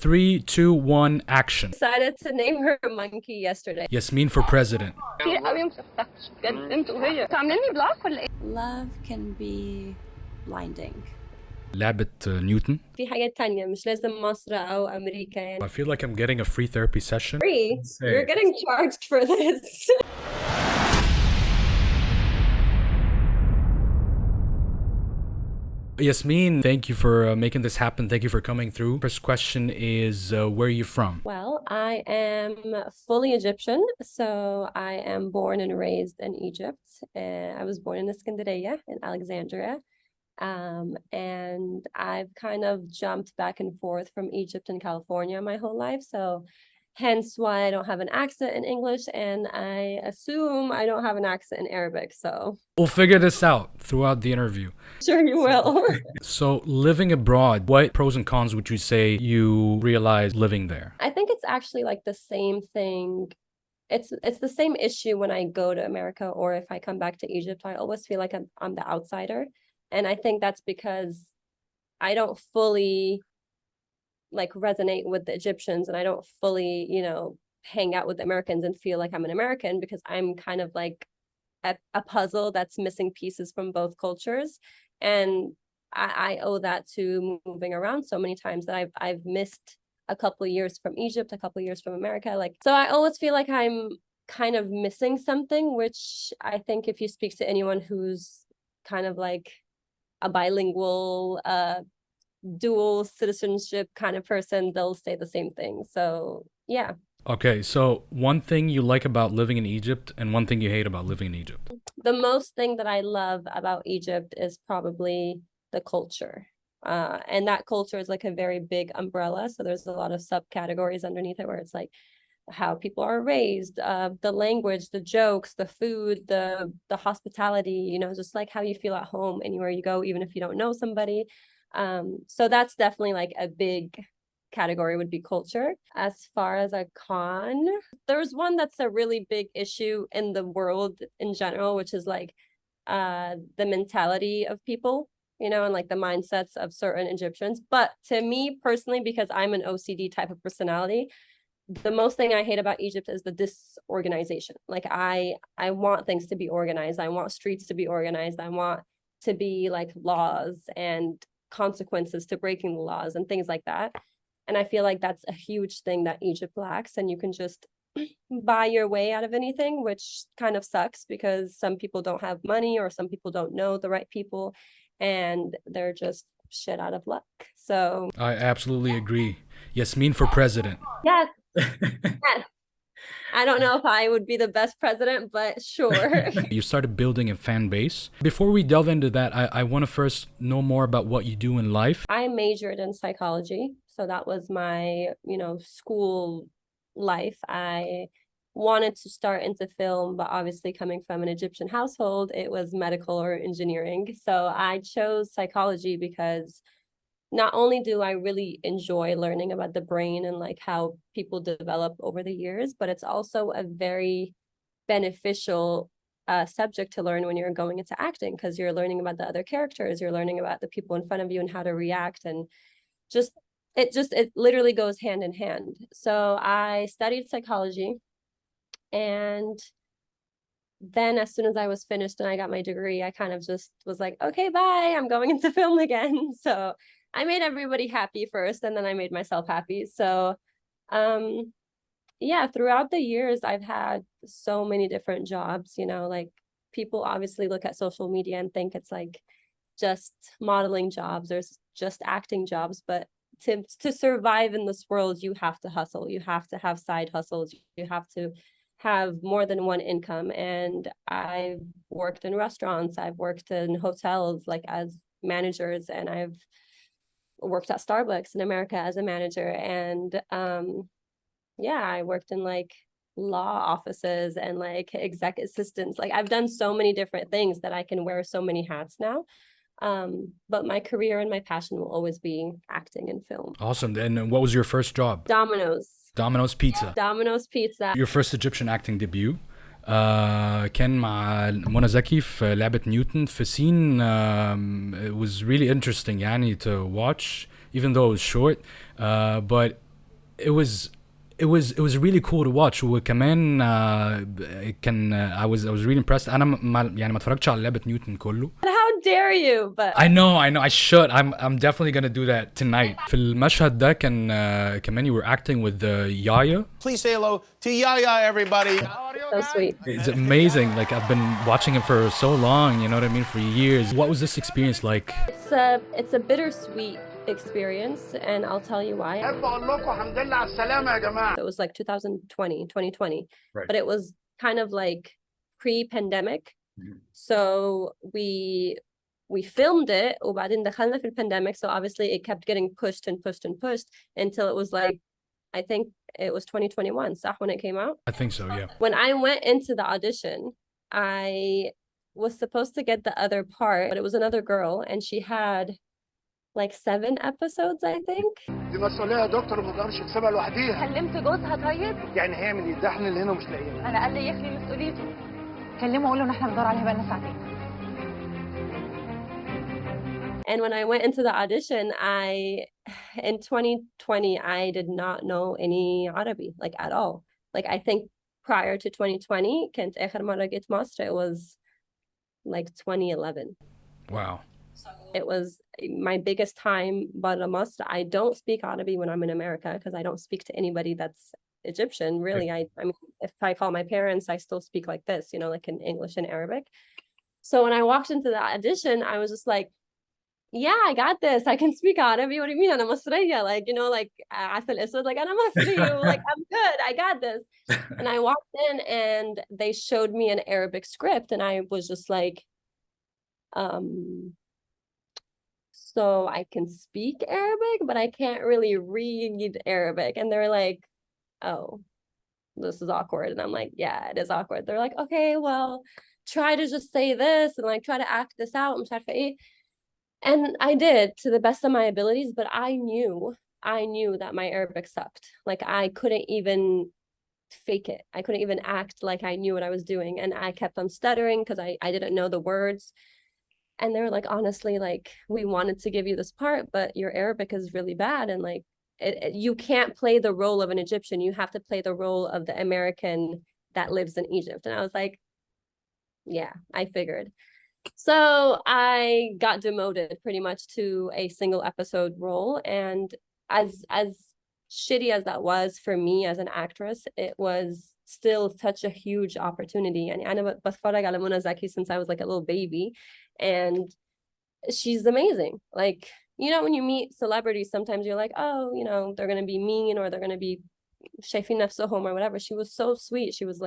Three, two, one, action. Decided to name her monkey yesterday. Yasmeen for president. Love can be blinding. لعبة نيوتن. في حاجات تانية مش لازم مصر أو أمريكا يعني. I feel like I'm getting a free therapy session. Free? You're getting charged for this. Yasmeen, thank you for making this happen. Thank you for coming through. First question is, where are you from? Well, I am fully Egyptian, so I am born and raised in Egypt. I was born in Iskandariya, in Alexandria. And I've kind of jumped back and forth from Egypt and California my whole life. So hence why I don't have an accent in English, and I assume I don't have an accent in Arabic. So We'll figure this out throughout the interview. sure you will. So living abroad, what pros and cons would you say you realized living there? I think it's actually like the same thing. It's the same issue when I go to America or if I come back to Egypt. I always feel like I'm the outsider. And I think that's because I don't fully like resonate with the Egyptians, and I don't fully, hang out with Americans and feel like I'm an American, because I'm kind of like a puzzle that's missing pieces from both cultures. And I owe that to moving around so many times that I've missed a couple of years from Egypt, a couple of years from America. So I always feel like I'm kind of missing something, which I think if you speak to anyone who's kind of like a bilingual, dual citizenship kind of person, they'll say the same thing. So yeah. Okay, so one thing you like about living in Egypt and one thing you hate about living in Egypt. The most thing that I love about Egypt is probably the culture. And that culture is like a very big umbrella. So there's a lot of subcategories underneath it, where it's like how people are raised, the language, the jokes, the food, the hospitality, just like how you feel at home anywhere you go, even if you don't know somebody. So that's definitely like a big category, would be culture. As far as a con, there's one that's a really big issue in the world in general, which is like the mentality of people, and like the mindsets of certain Egyptians. But to me personally, because I'm an OCD type of personality, the most thing I hate about Egypt is the disorganization. Like I want things to be organized. I want streets to be organized. I want to be like laws and consequences to breaking the laws and things like that. And I feel like that's a huge thing that Egypt lacks. And you can just buy your way out of anything, which kind of sucks because some people don't have money or some people don't know the right people and they're just shit out of luck. So I absolutely agree. Yasmeen for president. yes. Yes. I don't know if I would be the best president, but sure. You started building a fan base. Before we delve into that, I want to first know more about what you do in life. I majored in psychology. So that was my, school life. I wanted to start into film, but obviously coming from an Egyptian household, it was medical or engineering. So I chose psychology because not only do I really enjoy learning about the brain and like how people develop over the years, but it's also a very beneficial subject to learn when you're going into acting, because you're learning about the other characters, you're learning about the people in front of you and how to react, and it literally goes hand in hand. So I studied psychology, and then as soon as I was finished and I got my degree, I kind of just was like, okay, bye, I'm going into film again. So I made everybody happy first, and then I made myself happy. So yeah, throughout the years, I've had so many different jobs, like people obviously look at social media and think it's like just modeling jobs or just acting jobs. But to survive in this world, you have to hustle. You have to have side hustles. You have to have more than one income. And I've worked in restaurants. I've worked in hotels, like as managers, and I've worked at Starbucks in America as a manager. And yeah, I worked in like law offices and like exec assistants. Like I've done so many different things that I can wear so many hats now. But my career and my passion will always be acting and film. Awesome. And what was your first job? Domino's. Domino's Pizza. Domino's Pizza. Your first Egyptian acting debut كان مع منى زكي في لعبة نيوتن في scene. It was really interesting يعني to watch, even though it was short, but it was really cool to watch. وكمان كان I was really impressed. انا يعني ما اتفرجتش على لعبة نيوتن كله. How dare you? But I know I should. I'm definitely gonna do that tonight. في المشهد ده كان كمان you were acting with Yaya. Please say hello to Yaya, everybody. so sweet. It's amazing. Like I've been watching him for so long, you know what I mean, for years. What was this experience like? It's a bittersweet experience, and I'll tell you why. It was like 2020, Right. but it was kind of like pre-pandemic. So we filmed it وبعدين دخلنا في pandemic, so obviously it kept getting pushed and pushed and pushed until it was like, I think it was 2021 صح when it came out. I think so, yeah. When I went into the audition, I was supposed to get the other part, but it was another girl and she had like 7 episodes, I think. دي مسؤولية يا دكتور ما تقدرش تسيبها لوحديها. كلمت جوزها طيب؟ يعني هيعمل ايه؟ ده احنا اللي هنا مش لاقيينها. انا قال لي يخلي مسؤوليته. كلمه وقول له ان احنا بندور عليها بقالنا ساعتين. And when I went into the audition, in 2020, I did not know any Arabic, like at all. Like I think prior to 2020, كانت آخر مرة جيت مصر, it was like 2011. Wow. It was my biggest time برا مصر. I don't speak Arabic when I'm in America because I don't speak to anybody that's Egyptian, really. I mean, if I call my parents, I still speak like this, you know, like in English and Arabic. So when I walked into the audition, I was just like, yeah, I got this. I can speak Arabic. What do you mean? أنا مصرية. Like, you know, like عسل أسود. Like, أنا مصرية. Like, I'm good. I got this. And I walked in and they showed me an Arabic script and I was just like, so I can speak Arabic, but I can't really read Arabic. And they're like, oh, this is awkward. And I'm like, yeah, it is awkward. They're like, okay, well, try to just say this and like try to act this out. مش عارفة إيه. And I did to the best of my abilities, but I knew that my Arabic sucked. Like I couldn't even fake it. I couldn't even act like I knew what I was doing. And I kept on stuttering because I didn't know the words. And they were like, honestly, like we wanted to give you this part, but your Arabic is really bad. And like, you can't play the role of an Egyptian. You have to play the role of the American that lives in Egypt. And I was like, yeah, I figured. So I got demoted pretty much to a single episode role. And as shitty as that was for me as an actress, it was still such a huge opportunity. And أنا بتفرج على منى زكي since I was like a little baby, and she's amazing. Like, you know, when you meet celebrities, sometimes you're like, oh, you know, they're gonna be mean or they're gonna be شايفين نفسهم or whatever. She was so sweet. She was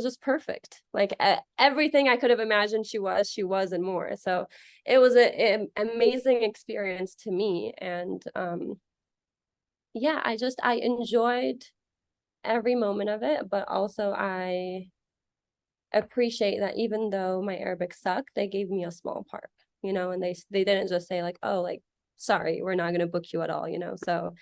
just perfect. Like everything I could have imagined she was and more. So it was an amazing experience to me. And yeah, I enjoyed every moment of it, but also I appreciate that even though my Arabic sucked, they gave me a small part, you know, and they didn't just say like, oh, like, sorry, we're not going to book you at all, you know. So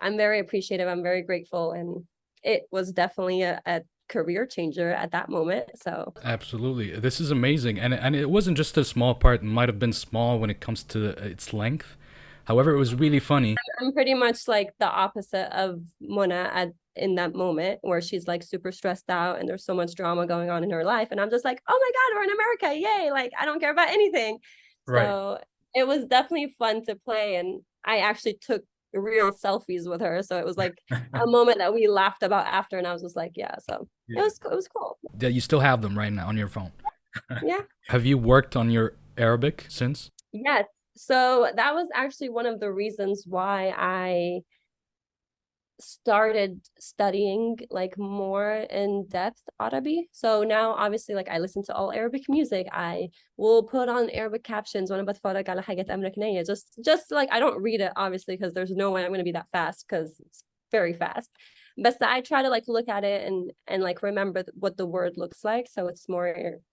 I'm very appreciative. I'm very grateful. And it was definitely a career changer at that moment. So Absolutely. This is amazing. And it wasn't just a small part. It might have been small when it comes to its length. However, it was really funny. I'm pretty much like the opposite of Mona in that moment where she's like super stressed out and there's so much drama going on in her life. And I'm just like, oh my God, we're in America. Yay. Like, I don't care about anything. Right. So it was definitely fun to play. And I actually took real selfies with her. So it was like a moment that we laughed about after. And I was just like, yeah. So it was cool. Yeah, you still have them right now on your phone. Yeah. Have you worked on your Arabic since? Yes. So that was actually one of the reasons why I started studying like more in depth Arabic. So now obviously like I listen to all Arabic music. I will put on Arabic captions when I'm بتفرج على حاجات أمريكانية. Just like I don't read it obviously because there's no way I'm going to be that fast because it's very fast. But I try to like look at it and like remember what the word looks like, so it's more,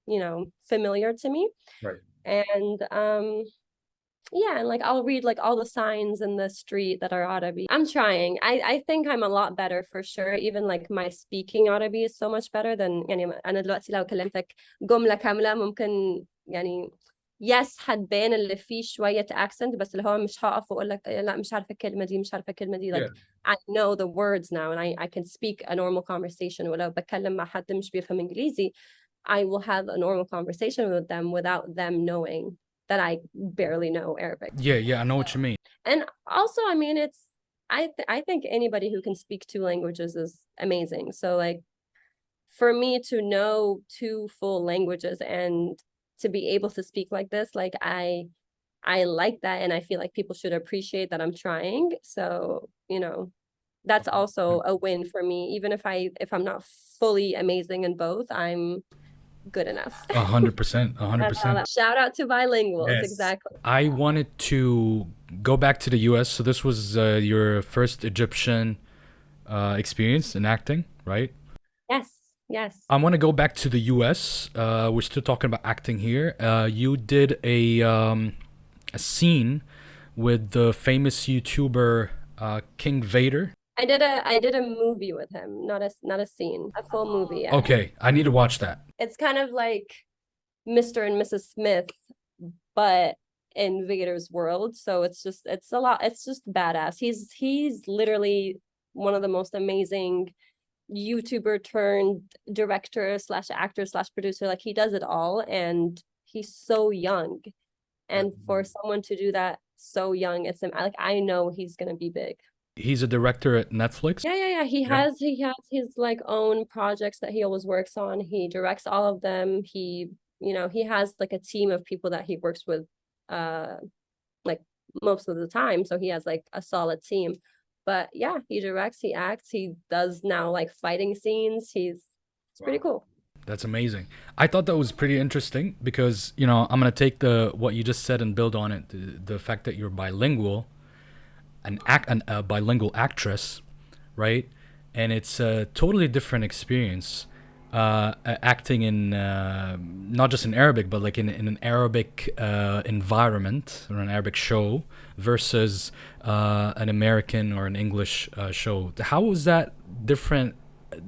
you know, familiar to me. Right. And yeah, and like I'll read like all the signs in the street that are Arabic. I'm trying. I think I'm a lot better for sure. Even like my speaking Arabic is so much better than يعني أنا دلوقتي لو كلمتك جملة كاملة ممكن يعني yes هتبان اللي فيه شوية accent بس اللي هو مش هقف واقول لك لا مش عارفة الكلمة دي مش عارفة الكلمة دي like I know the words now and I can speak a normal conversation ولو بتكلم مع حد مش بيفهم إنجليزي I will have a normal conversation with them without them knowing that I barely know Arabic. Yeah, I know what you mean. And also, I mean, I think anybody who can speak two languages is amazing. So like for me to know two full languages and to be able to speak like this, like I like that and I feel like people should appreciate that I'm trying. So, you know, that's also a win for me. Even if I'm not fully amazing in both, I'm good enough. 100%, 100%. Shout out to bilinguals. Yes. Exactly. I wanted to go back to the US. So this was your first Egyptian experience in acting, right? Yes. I want to go back to the US. We're still talking about acting here. You did a scene with the famous YouTuber King Vader. I did a movie with him, not a scene, a full movie. Yeah. Okay, I need to watch that. It's kind of like Mr. and Mrs. Smith, but in Vader's world. So it's just badass. He's literally one of the most amazing YouTuber turned director / actor / producer. Like he does it all and he's so young. And for someone to do that so young, it's like I know he's gonna be big. He's a director at Netflix. Yeah. He has his like own projects that he always works on. He directs all of them. He has like a team of people that he works with like most of the time. So he has like a solid team. But yeah, he directs, he acts, he does now like fighting scenes. It's pretty cool. That's amazing. I thought that was pretty interesting because, I'm going to take what you just said and build on it. The fact that you're bilingual, a bilingual actress, right? And it's a totally different experience acting in not just in Arabic, but like in an Arabic environment or an Arabic show versus an American or an English show. How was that different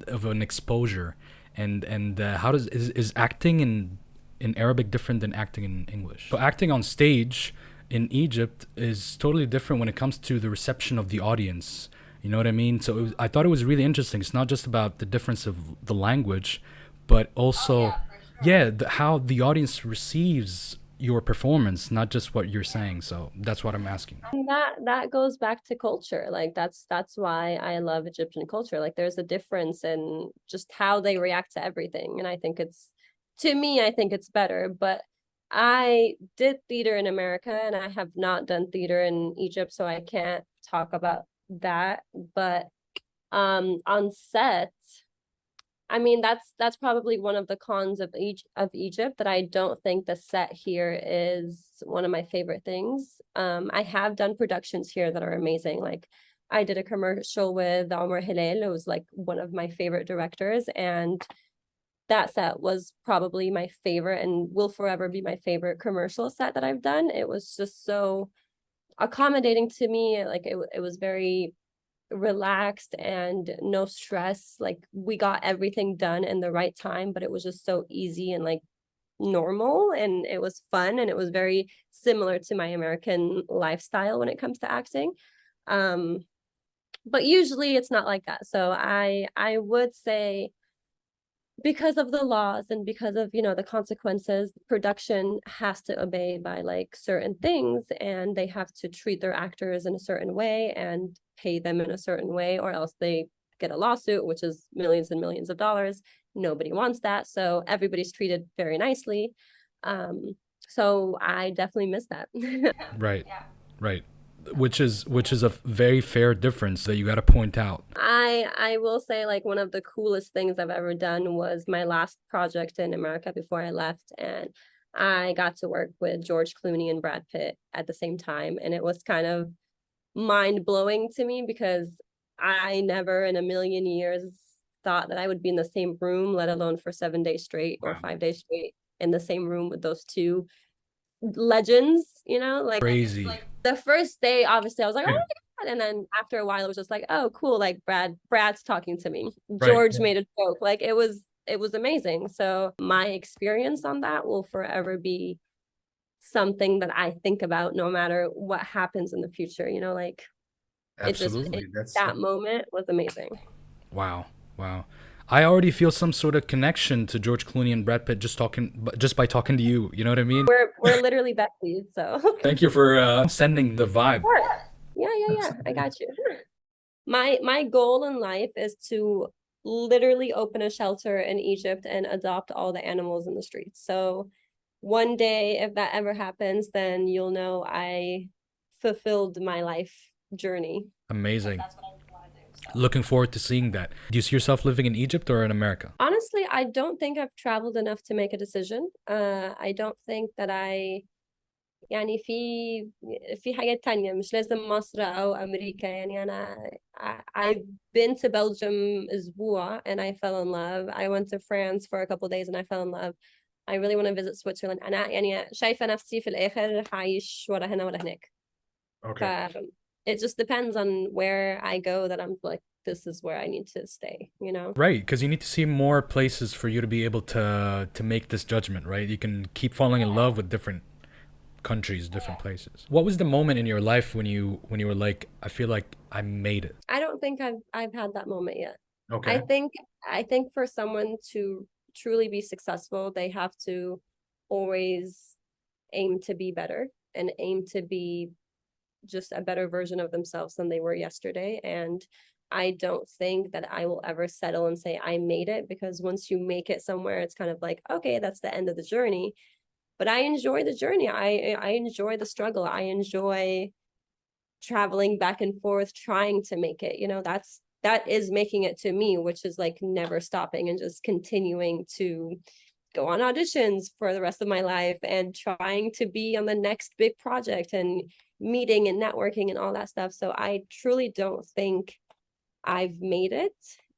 of an exposure? And how is acting in Arabic different than acting in English? So acting on stage in Egypt is totally different when it comes to the reception of the audience. You know what I mean? So I thought it was really interesting. It's not just about the difference of the language, but also, how the audience receives your performance, not just what you're saying. So that's what I'm asking. And that goes back to culture. Like that's why I love Egyptian culture. Like there's a difference in just how they react to everything. And I think it's better. But I did theater in America and I have not done theater in Egypt, so I can't talk about that. But on set, I mean, that's probably one of the cons of Egypt, that I don't think the set here is one of my favorite things. I have done productions here that are amazing. Like I did a commercial with Omar Hilal. It was like one of my favorite directors, and that set was probably my favorite and will forever be my favorite commercial set that I've done. It was just so accommodating to me. Like it was very relaxed and no stress. Like we got everything done in the right time, but it was just so easy and like normal, and it was fun, and it was very similar to my American lifestyle when it comes to acting. But usually it's not like that. So I would say, because of the laws and because of the consequences, production has to obey by like certain things, and they have to treat their actors in a certain way and pay them in a certain way, or else they get a lawsuit, which is millions and millions of dollars. Nobody wants that, so everybody's treated very nicely. So I definitely miss that. Right. Which is a very fair difference that you got to point out. I will say, like, one of the coolest things I've ever done was my last project in America before I left, and I got to work with George Clooney and Brad Pitt at the same time, and it was kind of mind-blowing to me because I never in a million years thought that I would be in the same room, let alone for 7 days straight or 5 days straight in the same room with those two legends, like Crazy. The first day, obviously, I was like, oh my God. And then after a while, it was just like, oh, cool. Like Brad's talking to me. George made a joke. Like it was amazing. So my experience on that will forever be something that I think about no matter what happens in the future, you know, like Absolutely. that moment was amazing. Wow. Wow. I already feel some sort of connection to George Clooney and Brad Pitt just by talking to you. You know what I mean? We're literally besties, so Thank you for sending the vibe. yeah, I got you. My goal in life is to literally open a shelter in Egypt and adopt all the animals in the streets. So one day, if that ever happens, then you'll know I fulfilled my life journey. Amazing. That's what I want to do. So. Looking forward to seeing that. Do you see yourself living in Egypt or in America? Honestly, I don't think I've traveled enough to make a decision. I don't think that يعني في حاجات تانية مش لازم مصر أو أمريكا يعني I've been to Belgium أسبوع and I fell in love. I went to France for a couple of days and I fell in love. I really want to visit Switzerland. أنا يعني شايفة نفسي في الآخر هعيش ولا هنا ولا هناك. Okay. It just depends on where I go that I'm like, this is where I need to stay, you know? Right, because you need to see more places for you to be able to make this judgment, right? You can keep falling in love with different countries, different places. What was the moment in your life when you were like, I feel like I made it? I don't think I've had that moment yet. Okay. I think for someone to truly be successful, they have to always aim to be better and aim to be just a better version of themselves than they were yesterday. And I don't think that I will ever settle and say I made it, because once you make it somewhere, it's kind of like, okay, that's the end of the journey. But I enjoy the journey. I enjoy the struggle. I enjoy traveling back and forth, trying to make it, you know, that is making it to me, which is like never stopping and just continuing to go on auditions for the rest of my life and trying to be on the next big project and meeting and networking and all that stuff. So I truly don't think I've made it,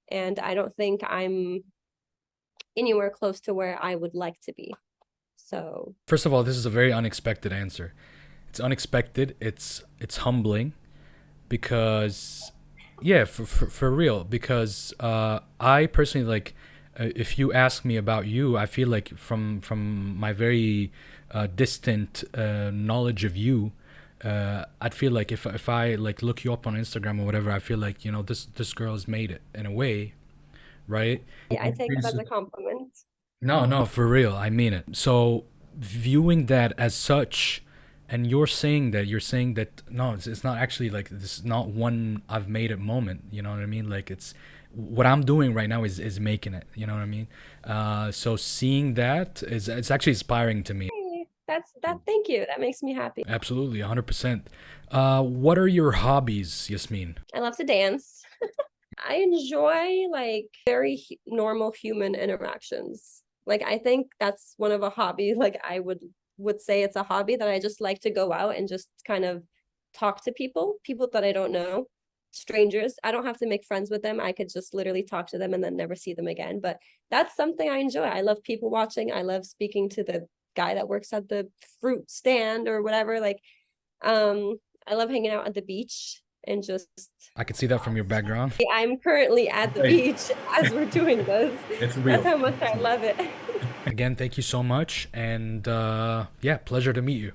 and I don't think I'm anywhere close to where I would like to be. So First of all, this is a very unexpected answer. It's unexpected. It's humbling, because yeah, for real. Because I personally, like, if you ask me about you, I feel like from my very distant knowledge of you, I'd feel like if I like look you up on Instagram or whatever, I feel like, you know, this girl has made it in a way, right? I take it as a compliment. No, for real, I mean it. So viewing that as such, and you're saying that no, it's not actually like, this is not one I've made it moment. You know what I mean? Like, it's what I'm doing right now is making it. You know what I mean? So seeing that it's actually inspiring to me. Hey, that. Thank you. That makes me happy. Absolutely, 100%. What are your hobbies, Yasmeen? I love to dance. I enjoy like very normal human interactions. Like I think that's one of a hobby. Like I would say it's a hobby that I just like to go out and just kind of talk to people that I don't know, strangers. I don't have to make friends with them. I could just literally talk to them and then never see them again. But that's something I enjoy. I love people watching. I love speaking to the guy that works at the fruit stand or whatever. Like I love hanging out at the beach and just, I can see that from your background. I'm currently at the beach as we're doing this. It's real. That's how much I love it. Again, thank you so much, and yeah, pleasure to meet you.